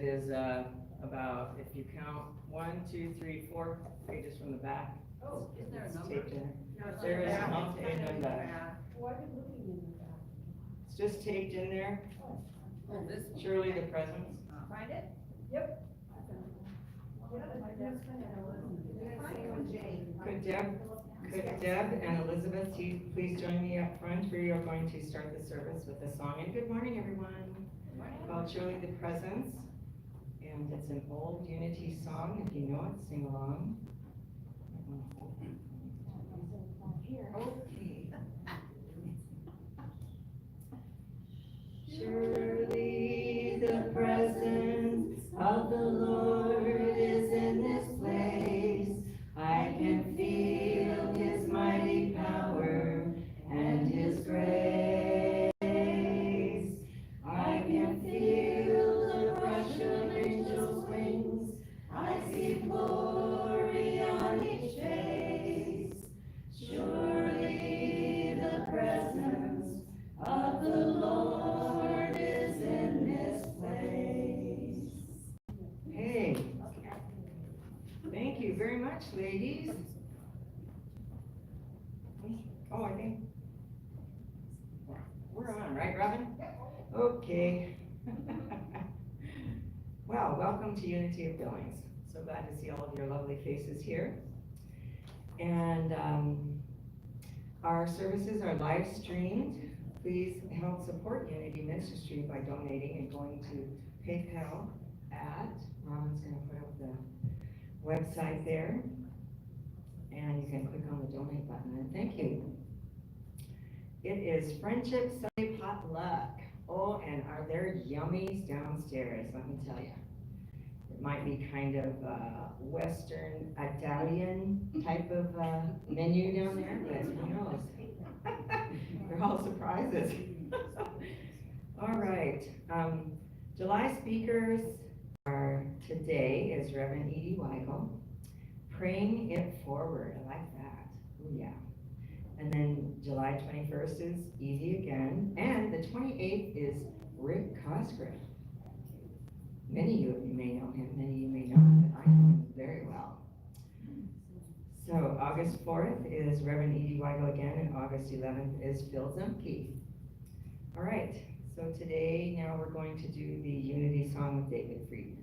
It is about, if you count 1, 2, 3, 4 pages from the back. Oh, isn't there a It's number? taped in. No, it's There is not. not a number. Yeah. Why are you looking in the back? It's just taped in there. Oh, this one. Surely the presence. Find it? Yep. Could Deb and Elizabeth please join me up front? We are going to start the service with a song. And good morning, everyone. Called Surely the Presence. And it's an old Unity song. If you know it, sing along. Okay. Surely the presence of the Lord is in this place. I can feel His mighty power and His grace. I can feel the rush of angels' wings. I see glory on each face. Surely the presence of the Lord is in this place. Hey, thank you very much, ladies. Oh, I think we're on, right, Robin? Okay. Well, welcome to Unity of Billings. So glad to see all of your lovely faces here. And our services are live streamed. Please help support Unity Ministry by donating and going to PayPal at, Robin's going to put up the website there, and you can click on the donate button, and thank you. It is Friendship Sunday Potluck. Oh, and are there yummies downstairs, let me tell you. It might be kind of Western Italian type of menu down there, but who knows? They're all surprises. All right, July speakers are today is Rev Edee Weigel, Praying It Forward. I like that. Oh yeah. And then July 21st is Easy Again, and the 28th is Rick Cosgrave. Many of you may know him, many of you may know him, but I know him very well. So August 4th is Reverend Edee Weigel again, and August 11th is Phil Zumke. All right, so today now we're going to do the Unity song with David Fried.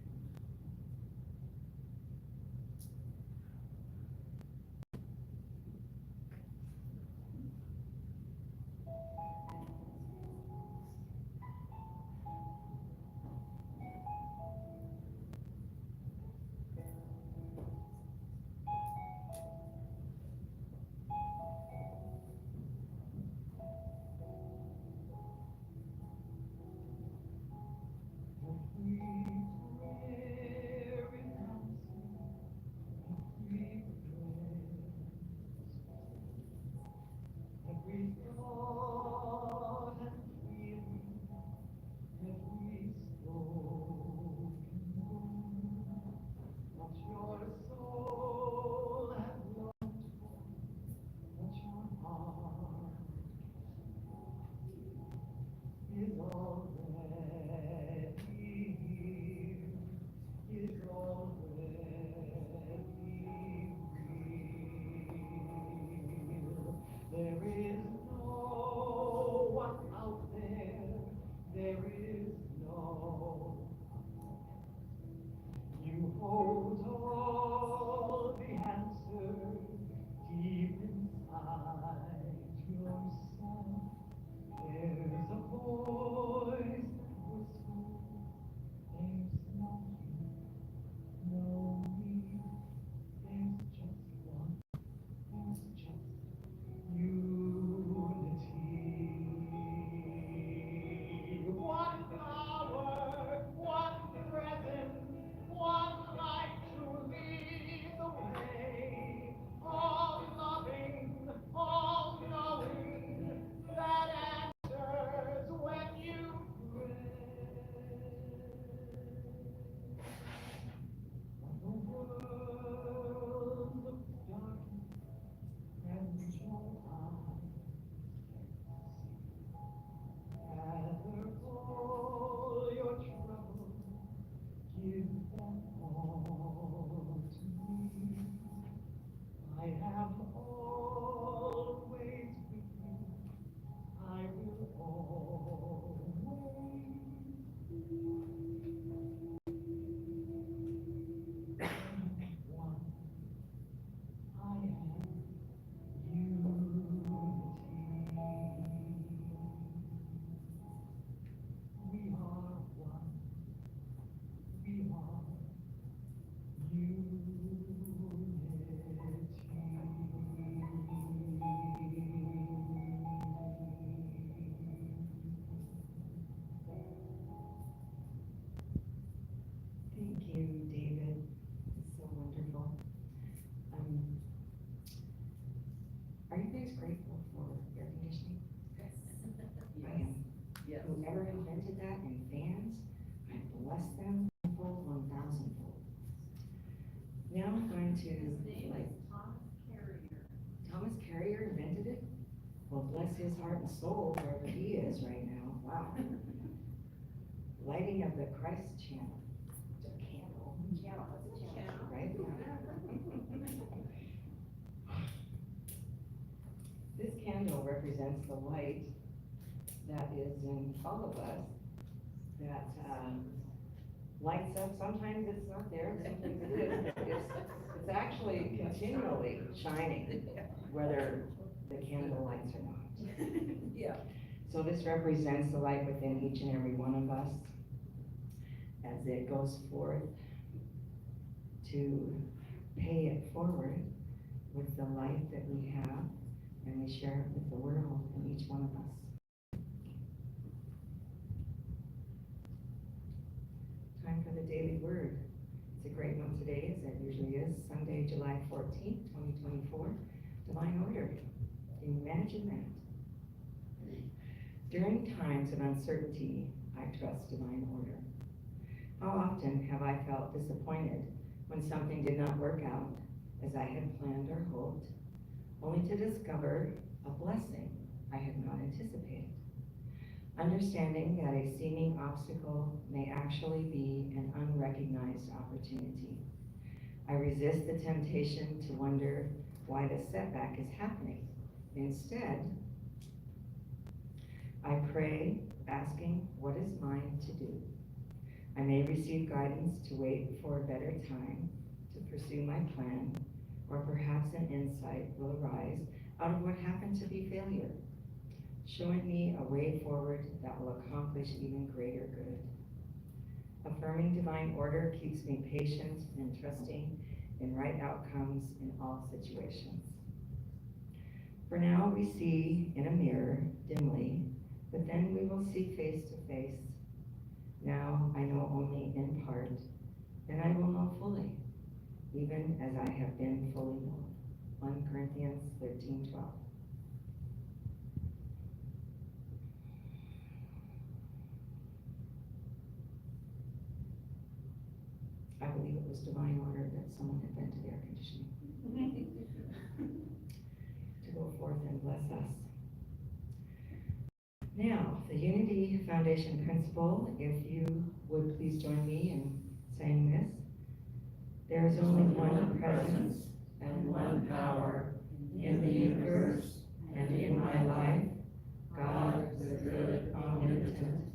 all to me. I have always with you. I will always be one. I am unity. We are one. We are Thank you, David. It's so wonderful. Are you guys grateful for air conditioning? I am. Yes. Whoever invented that and fans, I bless them full 1,000-fold. Now I'm going His to, name like, is Thomas Carrier. Thomas Carrier invented it? Well, bless his heart and soul wherever he is right now. Wow. Lighting of the Christ channel. It's a candle. Channel, it's a channel. Right? This candle represents the light that is in all of us, that lights up. Sometimes it's not there, sometimes it is. It's actually continually shining, whether the candle lights or not. Yeah. So this represents the light within each and every one of us as it goes forth to pay it forward with the light that we have, and we share it with the world and each one of us. Time for the daily word. It's a great one today, as it usually is, Sunday, July 14th, 2024. Divine order. Can you imagine that? During times of uncertainty, I trust divine order. How often have I felt disappointed when something did not work out as I had planned or hoped, only to discover a blessing I had not anticipated. Understanding that a seeming obstacle may actually be an unrecognized opportunity. I resist the temptation to wonder why the setback is happening. Instead, I pray, asking what is mine to do. I may receive guidance to wait for a better time to pursue my plan, or perhaps an insight will arise out of what happened to be failure, showing me a way forward that will accomplish even greater good. Affirming divine order keeps me patient and trusting in right outcomes in all situations. For now we see in a mirror dimly, but then we will see face to face. Now I know only in part, then I will know fully, even as I have been fully known. 1 Corinthians 13:12. I believe it was divine order that someone invented air conditioning to go forth and bless us. Now, the Unity Foundation principle, if you would please join me in saying this. There is only one presence and one power in the universe and in my life, God the good omnipotent.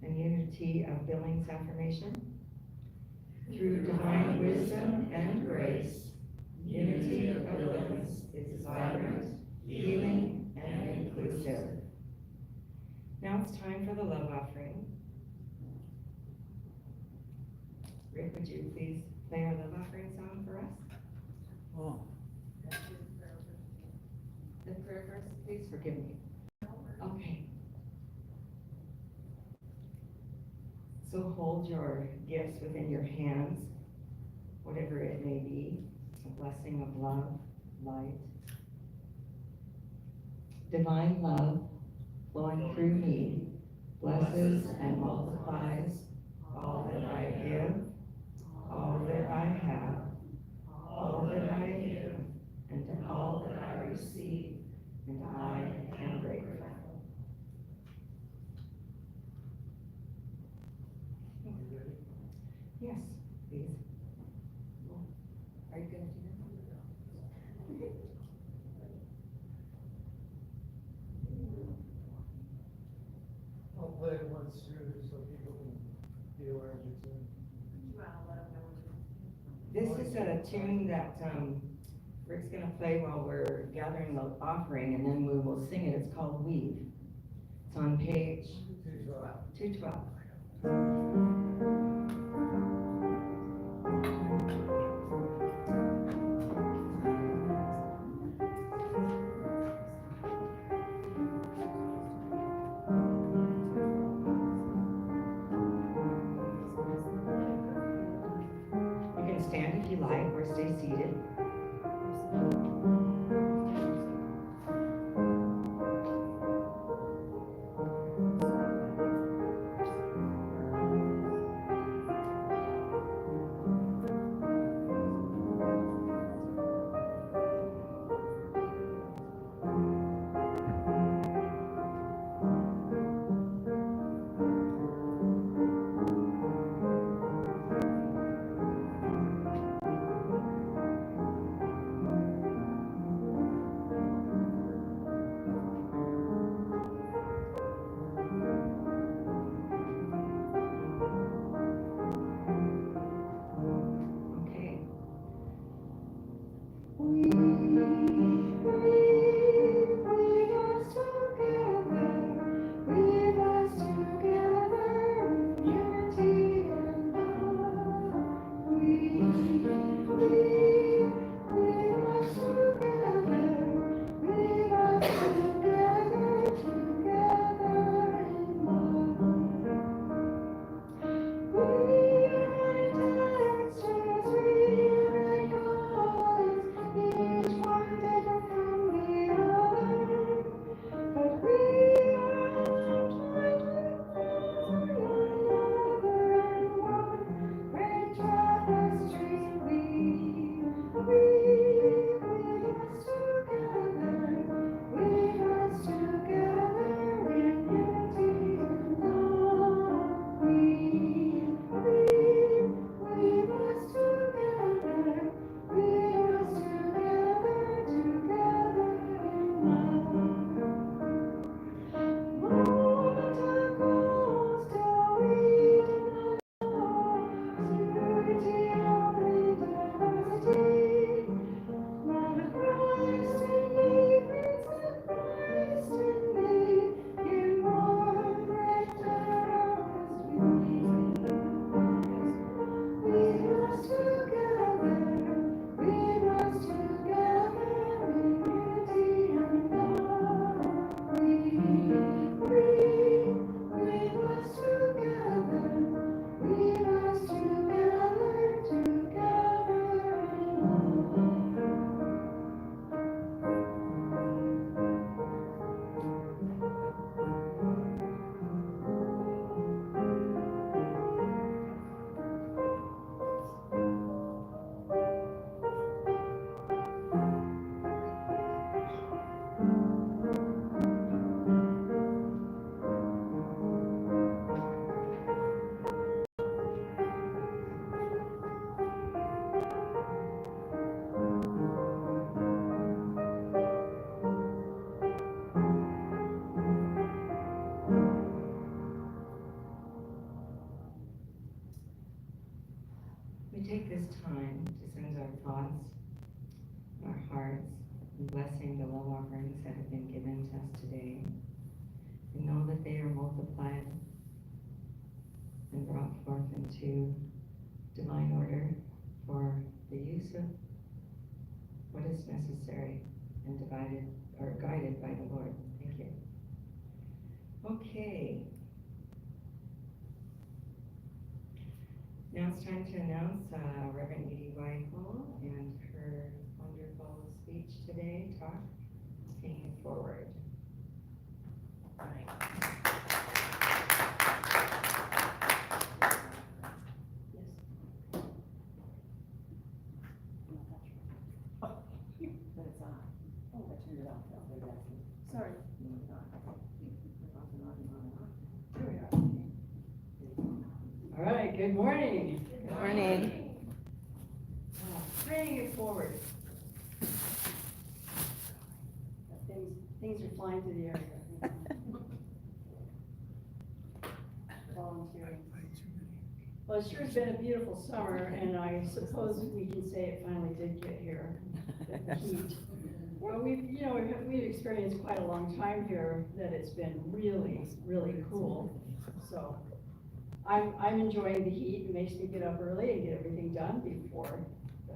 And Unity of Billings affirmation. Through divine wisdom and grace, Unity of Billings is vibrant, healing, and inclusive. Now it's time for the love offering. Rick, would you please play our love offering song for us? Oh. The prayer verse, please forgive me. Okay. So hold your gifts within your hands, whatever it may be, a blessing of love, light. Divine love flowing through me blesses and multiplies all that I give, all that I have, all that I give, and all that I receive, and I am grateful. Yes, please. Are you gonna do that? I'll play it once through so people can be aware of it too. You wanna let them know when This is a tune that, Rick's gonna play while we're gathering the offering, and then we will sing it. It's called Weave. It's on page 212. You can stand if you like, or stay seated. Okay. We take this time to send our thoughts, our hearts, and blessing the love offerings that have been given to us today. We know that they are multiplied and brought forth into divine order for the use of what is necessary and divided or guided by the Lord. Thank you. Okay. Now it's time to announce Rev Edee Weigel and her wonderful speech today, talk, paying it forward. Sorry. All right, good morning. Good morning. Bringing it forward. Things are flying through the air. Volunteering. Well, it sure has been a beautiful summer, and I suppose we can say it finally did get here, the heat. Well, we've experienced quite a long time here that it's been really, really cool. So I'm enjoying the heat. It makes me get up early and get everything done before the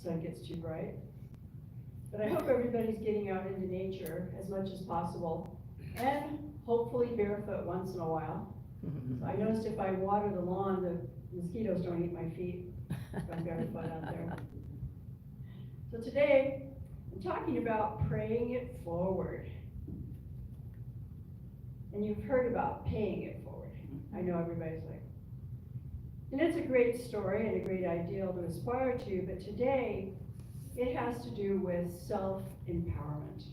sun gets too bright. But I hope everybody's getting out into nature as much as possible, and hopefully barefoot once in a while. I noticed if I water the lawn, the mosquitoes don't eat my feet if I'm barefoot out there. So today, I'm talking about praying it forward. And you've heard about paying it forward. I know everybody's like, and it's a great story and a great ideal to aspire to, but today, it has to do with self-empowerment.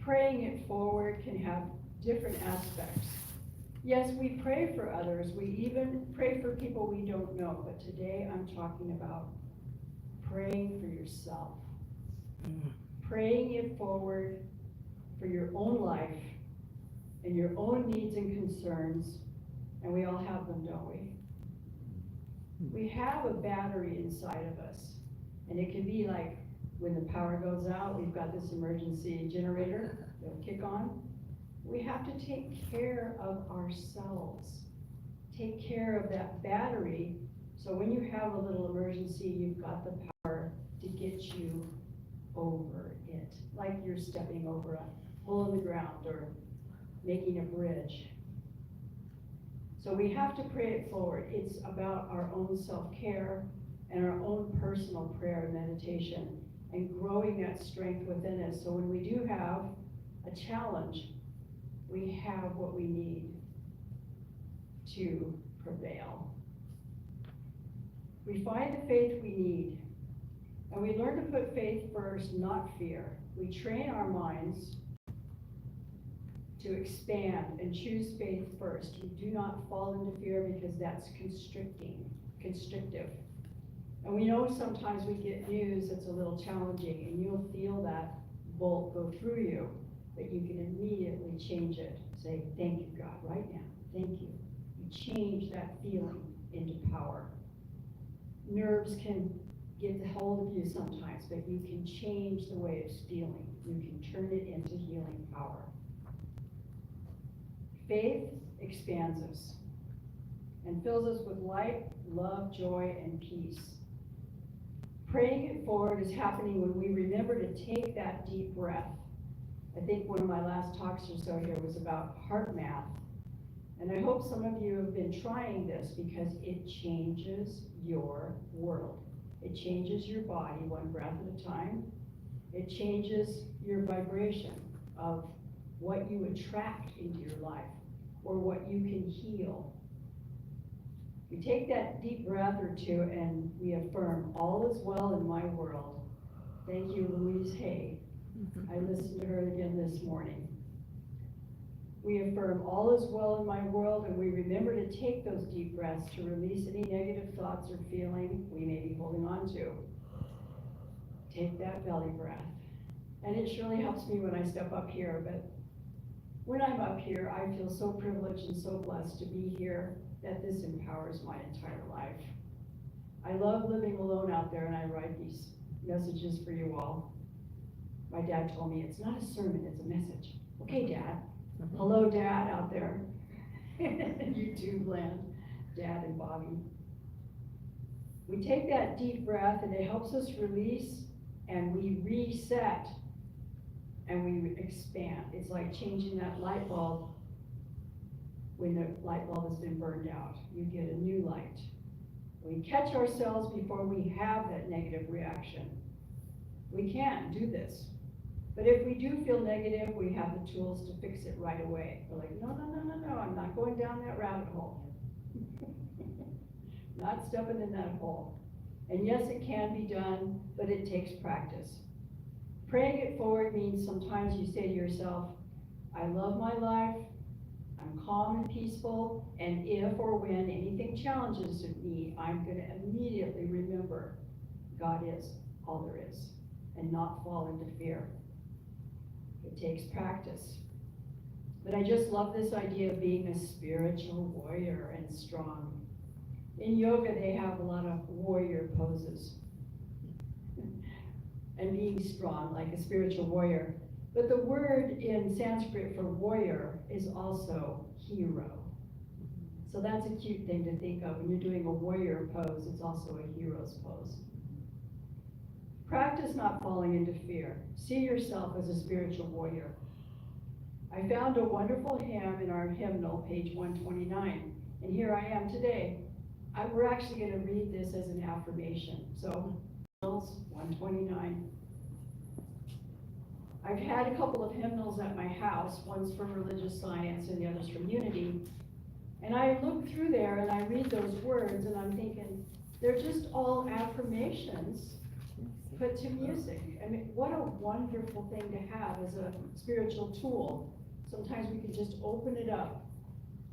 Praying it forward can have different aspects. Yes, we pray for others. We even pray for people we don't know. But today I'm talking about praying for yourself. Praying it forward for your own life and your own needs and concerns. And we all have them, don't we? We have a battery inside of us. And it can be like when the power goes out, we've got this emergency generator that'll kick on. We have to take care of ourselves. Take care of that battery, so when you have a little emergency, you've got the power to get you over it. Like you're stepping over a hole in the ground or making a bridge. So we have to pray it forward. It's about our own self-care and our own personal prayer and meditation and growing that strength within us. So when we do have a challenge, we have what we need to prevail. We find the faith we need, and we learn to put faith first, not fear. We train our minds to expand and choose faith first. We do not fall into fear because that's constrictive. And we know sometimes we get news that's a little challenging, and you'll feel that bolt go through you, but you can immediately change it. Say, thank you, God, right now. Thank you. You change that feeling into power. Nerves can get a hold of you sometimes, but you can change the way it's feeling. You can turn it into healing power. Faith expands us and fills us with light, love, joy, and peace. Praying it forward is happening when we remember to take that deep breath. I think one of my last talks or so here was about heart math. And I hope some of you have been trying this because it changes your world. It changes your body one breath at a time. It changes your vibration of what you attract into your life or what you can heal. We take that deep breath or two and we affirm, all is well in my world. Thank you, Louise Hay. I listened to her again this morning. We affirm, all is well in my world, and we remember to take those deep breaths to release any negative thoughts or feeling we may be holding on to. Take that belly breath. And it surely helps me when I step up here, but when I'm up here, I feel so privileged and so blessed to be here that this empowers my entire life. I love living alone out there, and I write these messages for you all. My dad told me, it's not a sermon, it's a message. Okay, Dad. Hello, Dad, out there. YouTube land, Dad and Bobby. We take that deep breath, and it helps us release, and we reset, and we expand. It's like changing that light bulb when the light bulb has been burned out. You get a new light. We catch ourselves before we have that negative reaction. We can do this. But if we do feel negative, we have the tools to fix it right away. We're like, no, I'm not going down that rabbit hole. Not stepping in that hole. And yes, it can be done, but it takes practice. Praying it forward means sometimes you say to yourself, I love my life, I'm I'm calm and peaceful, and if or when anything challenges me, I'm gonna immediately remember God is all there is, and not fall into fear. It takes practice. But I just love this idea of being a spiritual warrior and strong. In yoga, they have a lot of warrior poses. And being strong, like a spiritual warrior. But the word in Sanskrit for warrior is also hero. So that's a cute thing to think of. When you're doing a warrior pose, it's also a hero's pose. Practice not falling into fear. See yourself as a spiritual warrior. I found a wonderful hymn in our hymnal, page 129, and here I am today. We're actually going to read this as an affirmation. So, hymnals 129. I've had a couple of hymnals at my house, one's from religious science and the other's from Unity. And I look through there and I read those words and I'm thinking, they're just all affirmations put to music. I mean, what a wonderful thing to have as a spiritual tool. Sometimes we can just open it up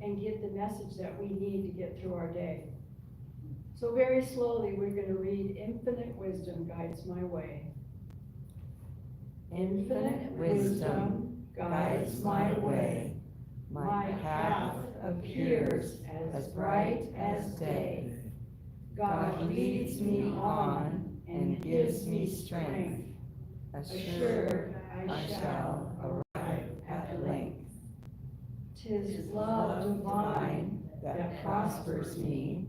and get the message that we need to get through our day. So very slowly, we're going to read Infinite Wisdom Guides My Way. Infinite wisdom guides my way. My path appears as bright as day. God leads me on and gives me strength. Assured I shall arrive at length. 'Tis love divine that prospers me,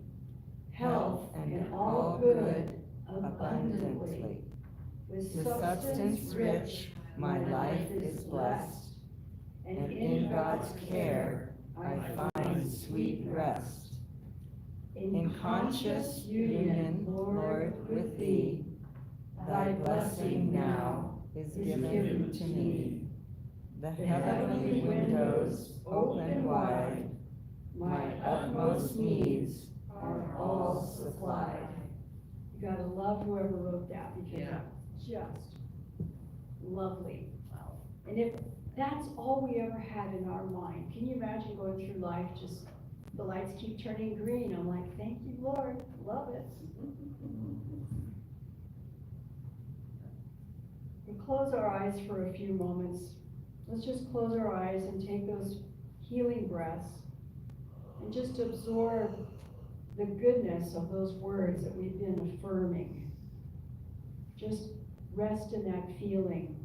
health and all good abundantly. With substance rich, my life is blessed, and in God's care I find sweet rest. In conscious union, Lord, with Thee, Thy blessing now is given to me. The heavenly windows open wide, my utmost needs are all supplied. You gotta love whoever wrote that, because it's just lovely. And if that's all we ever had in our mind, can you imagine going through life, just the lights keep turning green? I'm like, thank you, Lord, love it. We close our eyes for a few moments. Let's just close our eyes and take those healing breaths and just absorb the goodness of those words that we've been affirming. Just rest in that feeling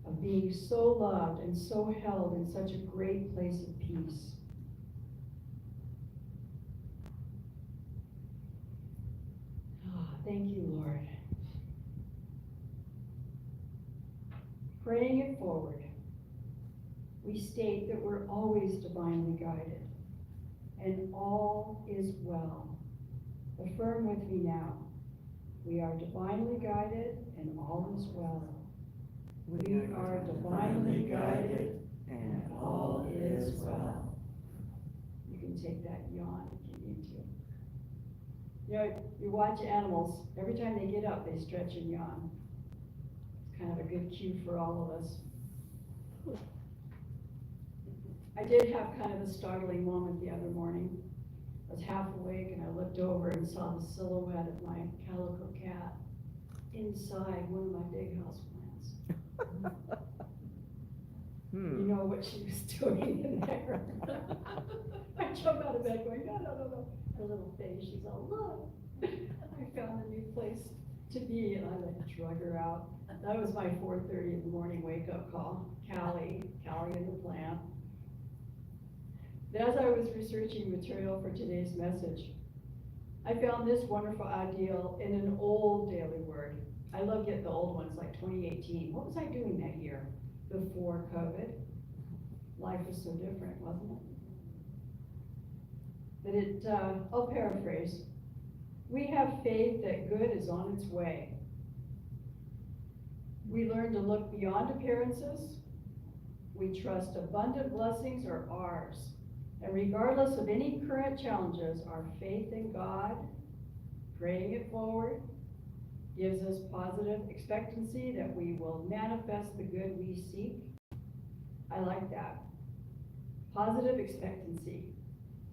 of being so loved and so held in such a great place of peace. Oh, thank you, Lord. Praying it forward, we state that we're always divinely guided, and all is well. Affirm with me now. We are divinely guided, and all is well. We are divinely guided, and all is well. You can take that yawn if you need to. You know, you watch animals, every time they get up, they stretch and yawn. It's kind of a good cue for all of us. I did have kind of a startling moment the other morning. I was half awake and I looked over and saw the silhouette of my calico cat inside one of my big house plants. You know what she was doing in there. I jumped out of bed going, no. Her little face, she's all, look. I found a new place to be, and I like drug her out. That was my 4:30 in the morning wake-up call. Callie in the plant. As I was researching material for today's message, I found this wonderful ideal in an old daily word. I love getting the old ones, like 2018. What was I doing that year before COVID? Life was so different, wasn't it? But I'll paraphrase. We have faith that good is on its way. We learn to look beyond appearances. We trust abundant blessings are ours. And regardless of any current challenges, our faith in God, praying it forward, gives us positive expectancy that we will manifest the good we seek. I like that. Positive expectancy.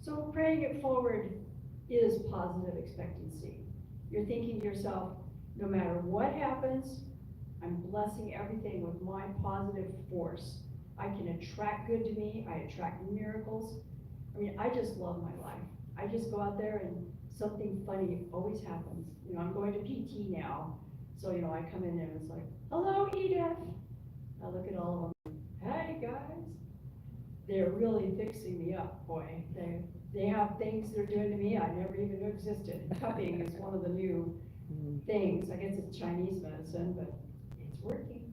So praying it forward is positive expectancy. You're thinking to yourself, no matter what happens, I'm blessing everything with my positive force. I can attract good to me, I attract miracles. I mean, I just love my life. I just go out there and something funny always happens. You know, I'm going to PT now, so, you know, I come in there and it's like, hello, Edith. I look at all of them, hey, guys. They're really fixing me up, boy. They have things they're doing to me I never even knew existed. Cupping is one of the new things. I guess it's Chinese medicine, but it's working.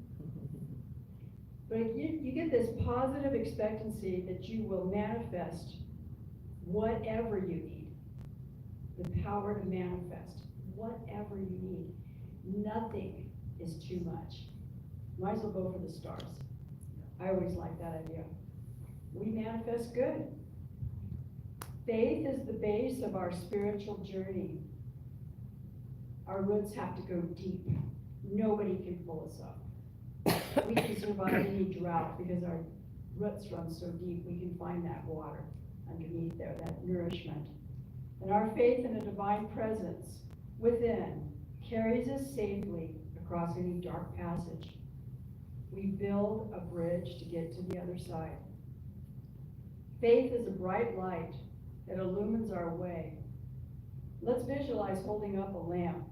But you get this positive expectancy that you will manifest whatever you need. The power to manifest whatever you need. Nothing is too much. Might as well go for the stars. I always like that idea. We manifest good. Faith is the base of our spiritual journey. Our roots have to go deep. Nobody can pull us up. We can survive any drought because our roots run so deep. We can find that water underneath there, that nourishment. And our faith in a divine presence within carries us safely across any dark passage. We build a bridge to get to the other side. Faith is a bright light that illumines our way. Let's visualize holding up a lamp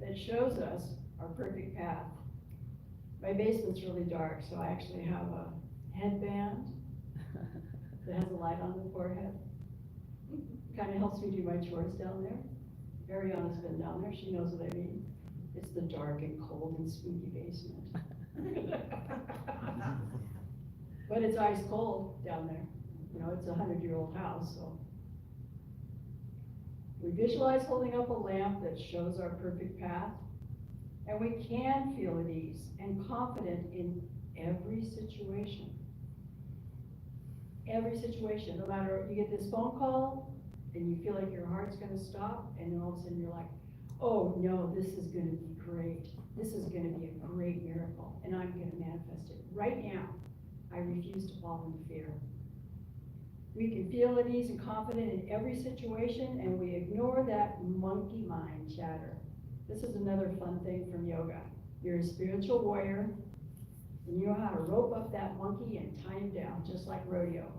that shows us our perfect path. My basement's really dark, so I actually have a headband that has a light on the forehead. Kind of helps me do my chores down there. Ariana's been down there, she knows what I mean. It's the dark and cold and spooky basement. But it's ice cold down there. You know, it's a 100-year-old house, so. We visualize holding up a lamp that shows our perfect path, and we can feel at ease and confident in every situation. Every situation, no matter, you get this phone call, and you feel like your heart's gonna stop, and then all of a sudden you're like, oh no, this is gonna be great. This is gonna be a great miracle, and I'm gonna manifest it right now. I refuse to fall into fear. We can feel at ease and confident in every situation, and we ignore that monkey mind chatter. This is another fun thing from yoga. You're a spiritual warrior, and you know how to rope up that monkey and tie him down, just like rodeo.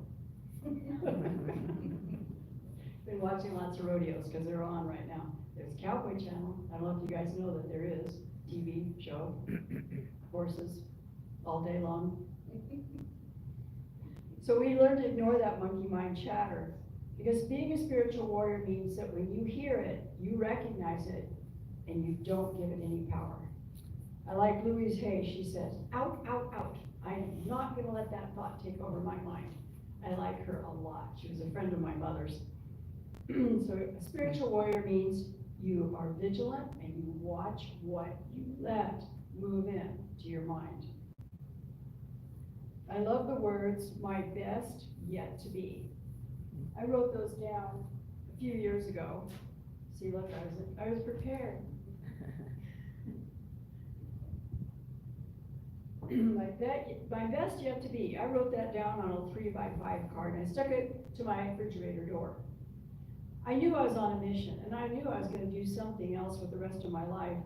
Been watching lots of rodeos because they're on right now. There's Cowboy Channel. I don't know if you guys know that there is TV show, horses all day long. So we learn to ignore that monkey mind chatter, because being a spiritual warrior means that when you hear it, you recognize it, and you don't give it any power. I like Louise Hay. She says, out, out, out. I am not going to let that thought take over my mind. I like her a lot. She was a friend of my mother's. So a spiritual warrior means you are vigilant and you watch what you let move in to your mind. I love the words, my best yet to be. I wrote those down a few years ago. See, look, I was prepared. My best yet to be. I wrote that down on a 3x5 card and I stuck it to my refrigerator door. I knew I was on a mission, and I knew I was going to do something else with the rest of my life.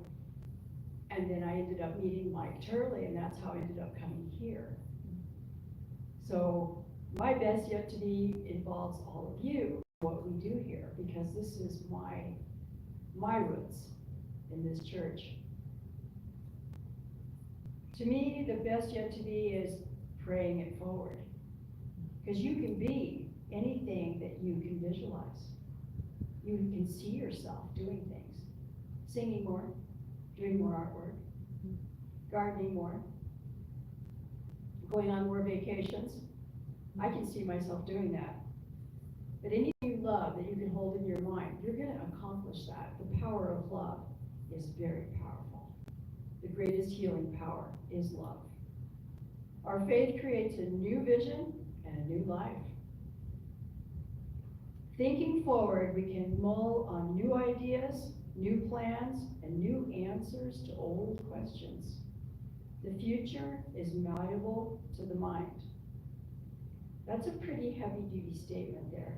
And then I ended up meeting Mike Turley, and that's how I ended up coming here. So my best yet to be involves all of you, what we do here, because this is my roots in this church. To me, the best yet to be is praying it forward. Because you can be anything that you can visualize. You can see yourself doing things. Singing more, doing more artwork, gardening more, going on more vacations. I can see myself doing that. But anything you love that you can hold in your mind, you're going to accomplish that. The power of love is very powerful. The greatest healing power is love. Our faith creates a new vision and a new life. Thinking forward, we can mull on new ideas, new plans, and new answers to old questions. The future is malleable to the mind. That's a pretty heavy-duty statement there.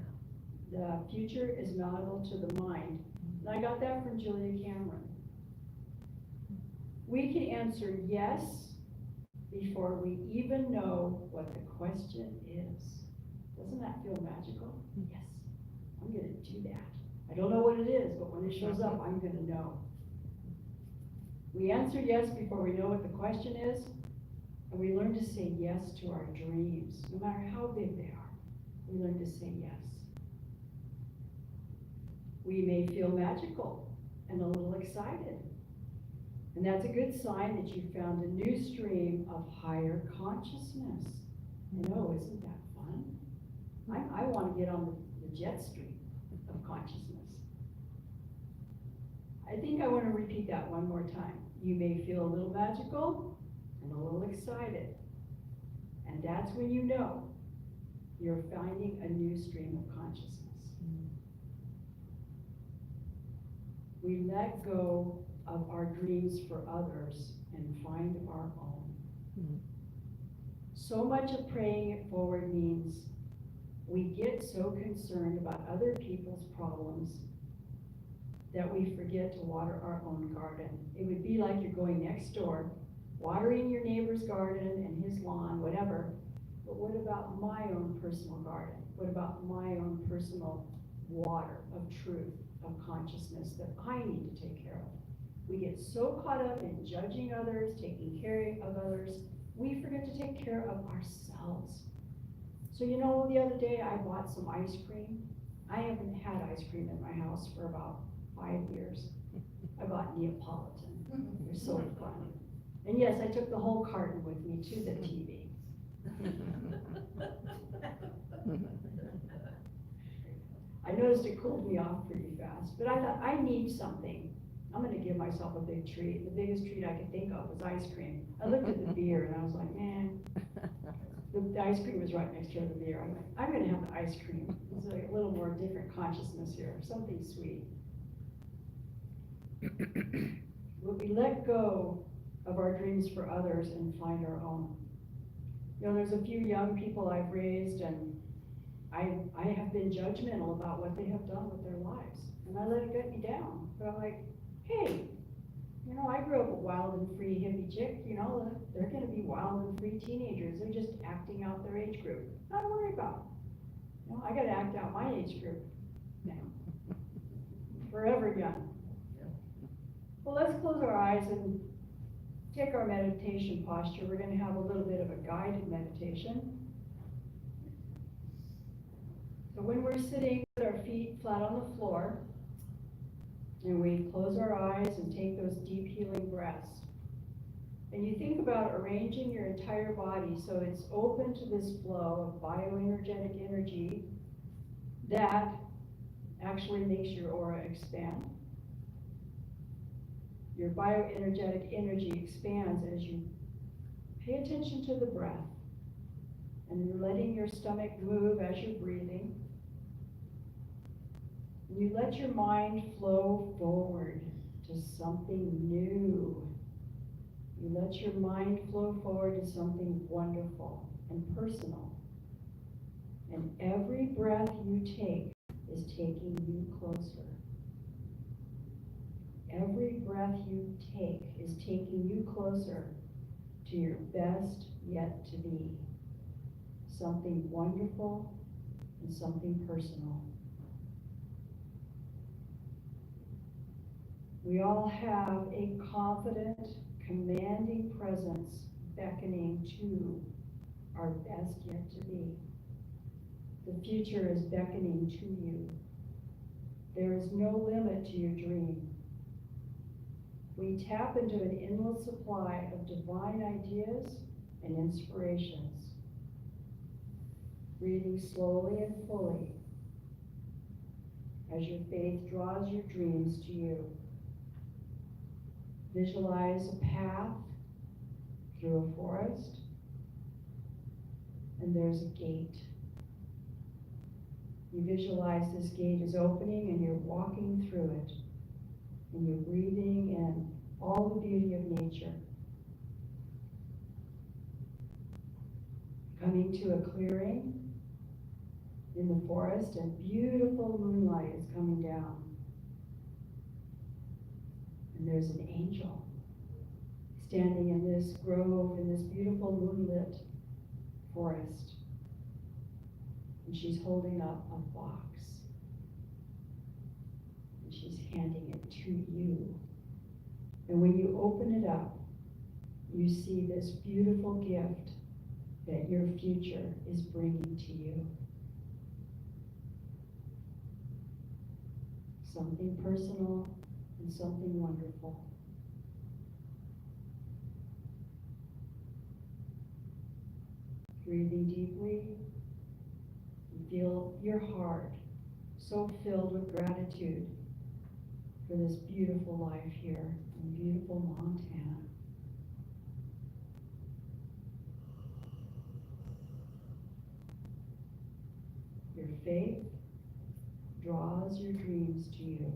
The future is malleable to the mind. And I got that from Julia Cameron. We can answer yes before we even know what the question is. Doesn't that feel magical? Yes, I'm gonna do that. I don't know what it is, but when it shows up, I'm gonna know. We answer yes before we know what the question is, and we learn to say yes to our dreams, no matter how big they are. We learn to say yes. We may feel magical and a little excited. And that's a good sign that you found a new stream of higher consciousness. And oh, isn't that fun? I want to get on the jet stream of consciousness. I think I want to repeat that one more time. You may feel a little magical and a little excited. And that's when you know you're finding a new stream of consciousness. We let go of our dreams for others and find our own. So much of praying it forward means we get so concerned about other people's problems that we forget to water our own garden. It would be like you're going next door, watering your neighbor's garden and his lawn, whatever, but what about my own personal garden? What about my own personal water of truth, of consciousness that I need to take care of? We get so caught up in judging others, taking care of others, we forget to take care of ourselves. So you know, the other day I bought some ice cream. I haven't had ice cream in my house for about 5 years. I bought Neapolitan. They're so fun. And yes, I took the whole carton with me to the TV. I noticed it cooled me off pretty fast, but I thought, I need something. I'm gonna give myself a big treat. The biggest treat I could think of was ice cream. I looked at the beer and I was like, man, the ice cream was right next to the beer. I'm like, I'm gonna have the ice cream. It's like a little more different consciousness here, something sweet. When we let go of our dreams for others and find our own. You know, there's a few young people I've raised, and I have been judgmental about what they have done with their lives. And I let it get me down. But I'm like, hey, you know, I grew up a wild and free hippie chick, you know, they're gonna be wild and free teenagers. They're just acting out their age group. Not worry about it. You know, I gotta act out my age group now. Forever young. Well, let's close our eyes and take our meditation posture. We're gonna have a little bit of a guided meditation. So when we're sitting with our feet flat on the floor, and we close our eyes and take those deep healing breaths, and you think about arranging your entire body so it's open to this flow of bioenergetic energy that actually makes your aura expand. Your bioenergetic energy expands as you pay attention to the breath, and you're letting your stomach move as you're breathing. And you let your mind flow forward to something new. You let your mind flow forward to something wonderful and personal. And every breath you take is taking you closer. Every breath you take is taking you closer to your best yet to be. Something wonderful and something personal. We all have a confident, commanding presence beckoning to our best yet to be. The future is beckoning to you. There is no limit to your dream. We tap into an endless supply of divine ideas and inspirations. Breathing slowly and fully as your faith draws your dreams to you. Visualize a path through a forest, and there's a gate. You visualize this gate is opening and you're walking through it, and you're breathing in all the beauty of nature. Coming to a clearing, in the forest, and beautiful moonlight is coming down. And there's an angel standing in this grove, in this beautiful moonlit forest. And she's holding up a box. And she's handing it to you. And when you open it up, you see this beautiful gift that your future is bringing to you. Something personal and something wonderful. Breathing deeply, and feel your heart so filled with gratitude for this beautiful life here in beautiful Montana. Your faith draws your dreams to you.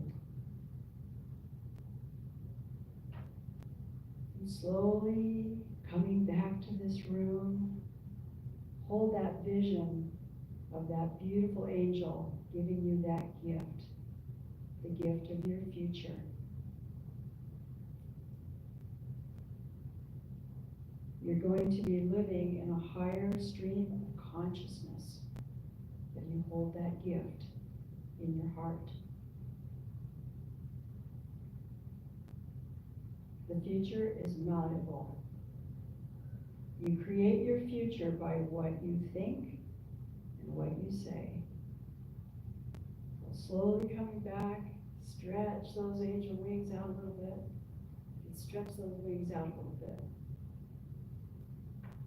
And slowly coming back to this room, hold that vision of that beautiful angel giving you that gift, the gift of your future. You're going to be living in a higher stream of consciousness when you hold that gift in your heart. The future is malleable. You create your future by what you think and what you say. So slowly coming back, stretch those angel wings out a little bit. And stretch those wings out a little bit.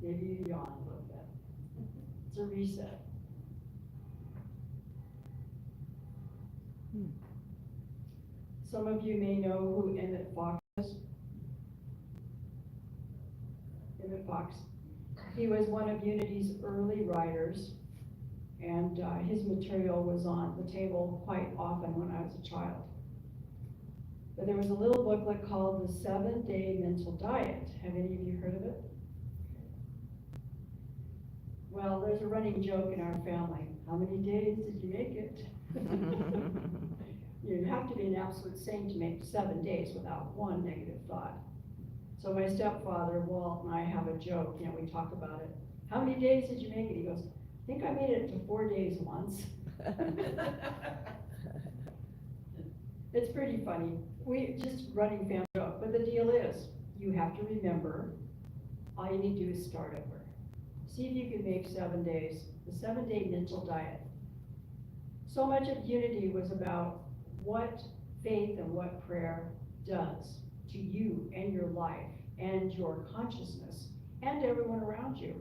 Maybe you yawn a little bit. It's a reset. Some of you may know who Emmett Fox is. Emmett Fox. He was one of Unity's early writers, and his material was on the table quite often when I was a child. But there was a little booklet called The 7-Day Mental Diet. Have any of you heard of it? Well, there's a running joke in our family. How many days did you make it? You have to be an absolute saint to make 7 days without one negative thought. So my stepfather, Walt, and I have a joke, we talk about it. How many days did you make it? He goes, I think I made it to 4 days once. It's pretty funny. We just running family joke, but the deal is, you have to remember, all you need to do is start over. See if you can make 7 days, the 7-day mental diet. So much of Unity was about what faith and what prayer does to you and your life and your consciousness and everyone around you.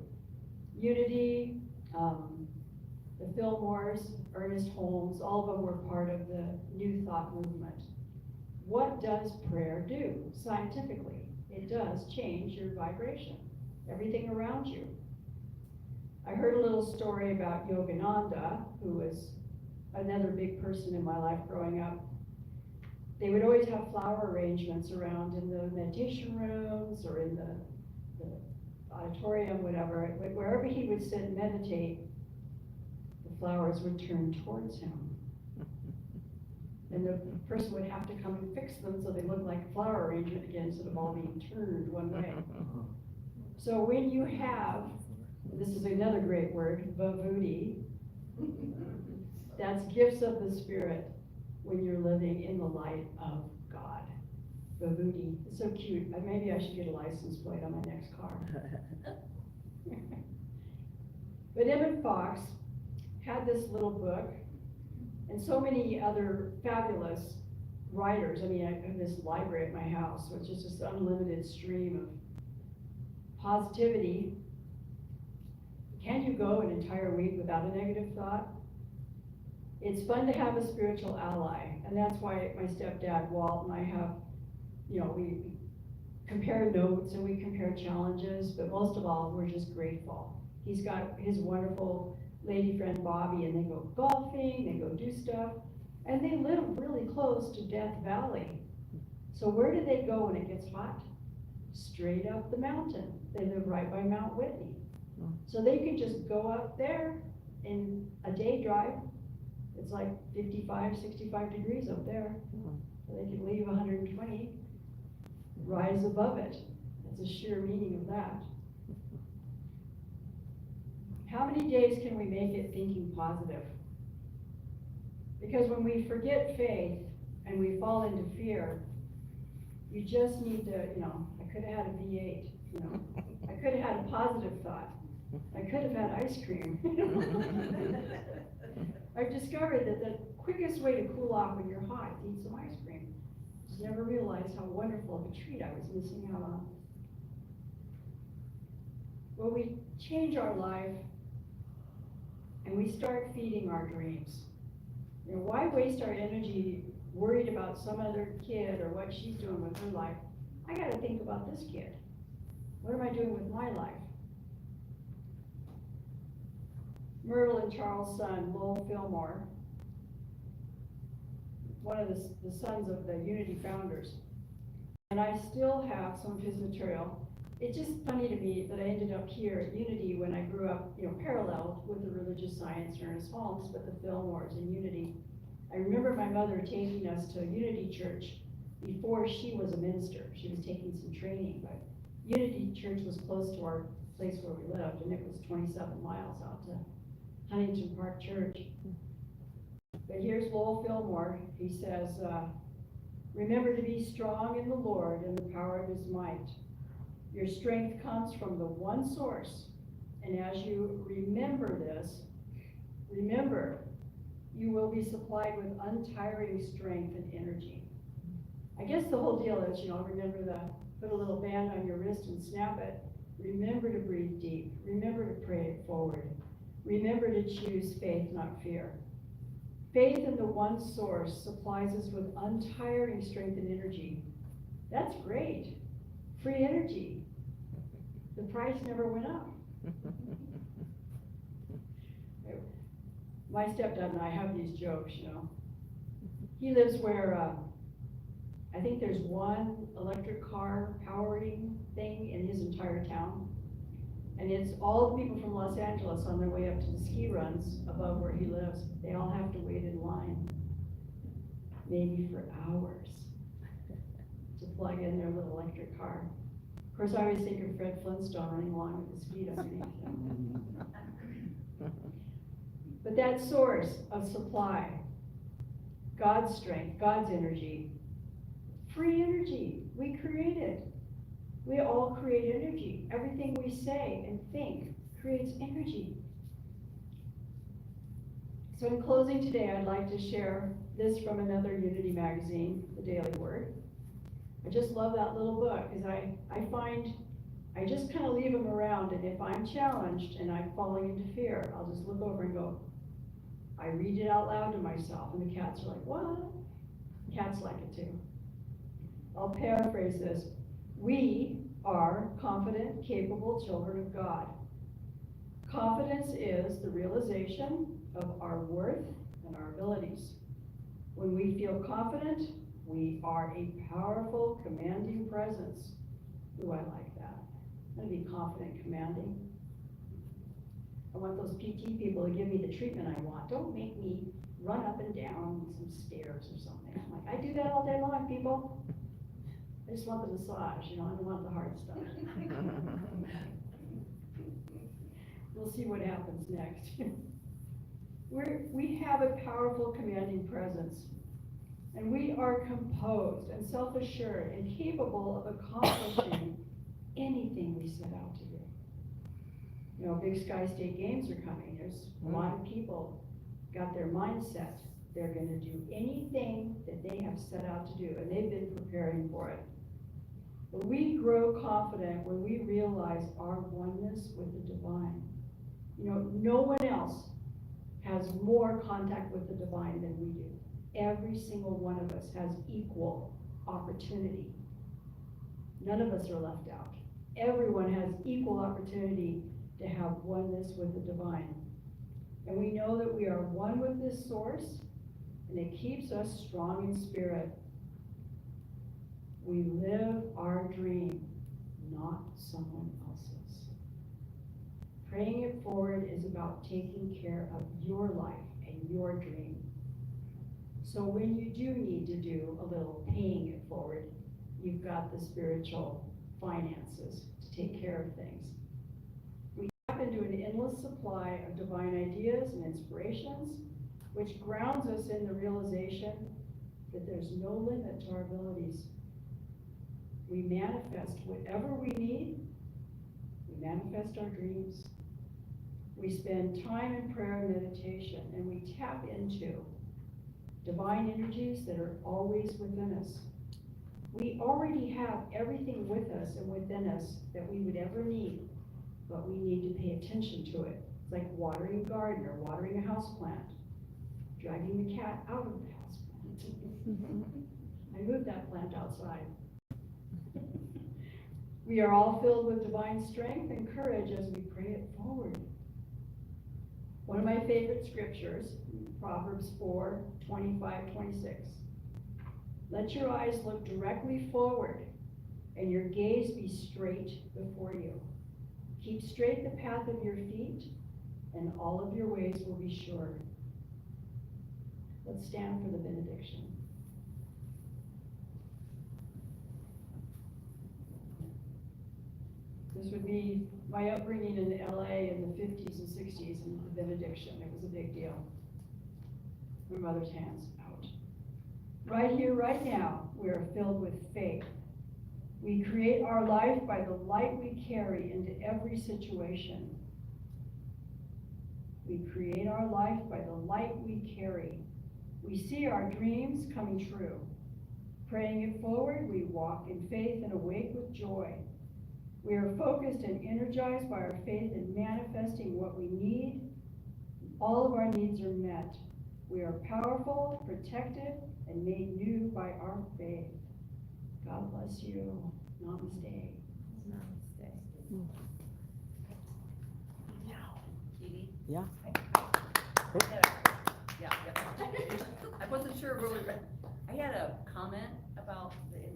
Unity, the Fillmores, Ernest Holmes, all of them were part of the New Thought movement. What does prayer do scientifically? It does change your vibration, everything around you. I heard a little story about Yogananda, who was another big person in my life growing up. They would always have flower arrangements around in the meditation rooms or in the auditorium, whatever. Wherever he would sit and meditate, the flowers would turn towards him. And the person would have to come and fix them so they looked like a flower arrangement again, instead of all being turned one way. So when you have, this is another great word, vavudi, that's gifts of the Spirit when you're living in the light of God. Vavudi, it's so cute. Maybe I should get a license plate on my next car. But Emmett Fox had this little book, and so many other fabulous writers. I mean, I have this library at my house, so it's just this unlimited stream of positivity. Can you go an entire week without a negative thought? It's fun to have a spiritual ally, and that's why my stepdad, Walt, and I have, we compare notes and we compare challenges, but most of all, we're just grateful. He's got his wonderful lady friend Bobby, and they go golfing, they go do stuff, and they live really close to Death Valley. So where do they go when it gets hot? Straight up the mountain. They live right by Mount Whitney. So they can just go up there in a day drive, it's like 55, 65 degrees up there. So they can leave 120, rise above it. That's a sheer meaning of that. How many days can we make it thinking positive? Because when we forget faith and we fall into fear, you just need to, I could have had a V8, I could have had a positive thought. I could have had ice cream. I've discovered that the quickest way to cool off when you're hot is eat some ice cream. Just never realized how wonderful of a treat I was missing out on. When we change our life and we start feeding our dreams, why waste our energy worried about some other kid or what she's doing with her life? I got to think about this kid. What am I doing with my life? Myrtle and Charles' son, Lowell Fillmore, one of the sons of the Unity founders, and I still have some of his material. It's just funny to me that I ended up here at Unity when I grew up, parallel with the religious science Ernest Holmes, but the Fillmores and Unity. I remember my mother taking us to Unity Church before she was a minister. She was taking some training, but Unity Church was close to our place where we lived, and it was 27 miles out to Huntington Park Church. But here's Lowell Fillmore. He says, remember to be strong in the Lord and the power of his might. Your strength comes from the one source. And as you remember this, remember, you will be supplied with untiring strength and energy. I guess the whole deal is, remember put a little band on your wrist and snap it. Remember to breathe deep. Remember to pray it forward. Remember to choose faith, not fear. Faith in the one source supplies us with untiring strength and energy. That's great. Free energy. The price never went up. My stepdad and I have these jokes, He lives where, I think there's one electric car powering thing in his entire town. And it's all the people from Los Angeles on their way up to the ski runs above where he lives. They all have to wait in line, maybe for hours, to plug in their little electric car. Of course, I always think of Fred Flintstone running along with his feet underneath him. But that source of supply, God's strength, God's energy, free energy, we create it. We all create energy. Everything we say and think creates energy. So in closing today, I'd like to share this from another Unity magazine, The Daily Word. I just love that little book because I find I just kind of leave them around, and if I'm challenged and I'm falling into fear, I'll just look over and go, I read it out loud to myself, and the cats are like, what? Cats like it too. I'll paraphrase this. We are confident, capable children of God. Confidence is the realization of our worth and our abilities. When we feel confident, we are a powerful, commanding presence. Ooh, I like that. I'm going to be confident, commanding. I want those PT people to give me the treatment I want. Don't make me run up and down some stairs or something. I'm like, I do that all day long, people. I just want the massage, I don't want the hard stuff. We'll see what happens next. We have a powerful, commanding presence, and we are composed and self-assured and capable of accomplishing anything we set out to do. Big Sky State Games are coming. There's a lot of people got their mindset. They're going to do anything that they have set out to do, and they've been preparing for it. But we grow confident when we realize our oneness with the divine. No one else has more contact with the divine than we do. Every single one of us has equal opportunity. None of us are left out. Everyone has equal opportunity to have oneness with the divine. And we know that we are one with this source, and it keeps us strong in spirit. We live our dream, not someone else's. Praying it forward is about taking care of your life and your dream. So when you do need to do a little paying it forward, you've got the spiritual finances to take care of things. We tap into an endless supply of divine ideas and inspirations, which grounds us in the realization that there's no limit to our abilities. We manifest whatever we need. We manifest our dreams. We spend time in prayer and meditation, and we tap into divine energies that are always within us. We already have everything with us and within us that we would ever need, but we need to pay attention to it. It's like watering a garden or watering a houseplant, dragging the cat out of the houseplant. I moved that plant outside. We are all filled with divine strength and courage as we pray it forward. One of my favorite scriptures, Proverbs 4:25-26. Let your eyes look directly forward and your gaze be straight before you. Keep straight the path of your feet and all of your ways will be sure. Let's stand for the benediction. This would be my upbringing in LA in the 50s and 60s and the benediction. It was a big deal. My mother's hands out. Right here, right now, we are filled with faith. We create our life by the light we carry into every situation. We create our life by the light we carry. We see our dreams coming true. Praying it forward, we walk in faith and awake with joy. We are focused and energized by our faith in manifesting what we need. All of our needs are met. We are powerful, protected, and made new by our faith. God bless you. Namaste. Edie? Yeah. Yeah. I wasn't sure where we were. I had a comment about the